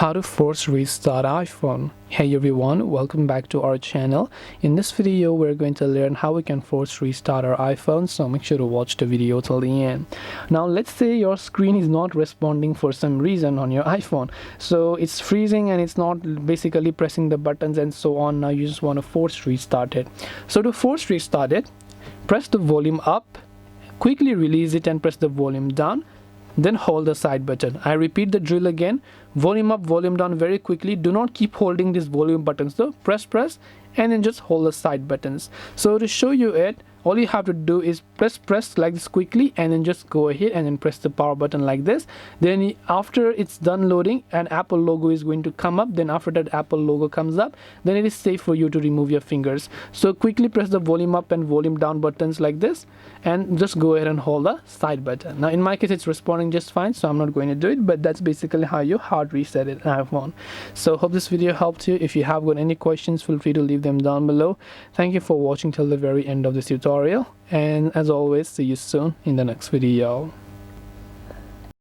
How to force restart iPhone. Hey everyone, welcome back to our channel. In this video we're going to learn how we can force restart our iPhone, so make sure to watch the video till the end. Now let's say your screen is not responding for some reason on your iPhone, so it's freezing and it's not basically pressing the buttons and so on. Now you just want to force restart it. So to force restart it, press the volume up, quickly release it and press the volume down, then hold the side button. I repeat the drill again: volume up, volume down very quickly. Do not keep holding these volume buttons though. Press and then just hold the side buttons. So to show you it, all you have to do is press like this quickly and then just go ahead and then press the power button like this. Then after it's done loading, an Apple logo is going to come up. Then after that Apple logo comes up, then it is safe for you to remove your fingers. So quickly press the volume up and volume down buttons like this and just go ahead and hold the side button. Now in my case it's responding just fine, so I'm not going to do it, but that's basically how you hard reset it on iPhone. So hope this video helped you. If you have got any questions, feel free to leave them down below. Thank you for watching till the very end of this tutorial, and as always, see you soon in the next video.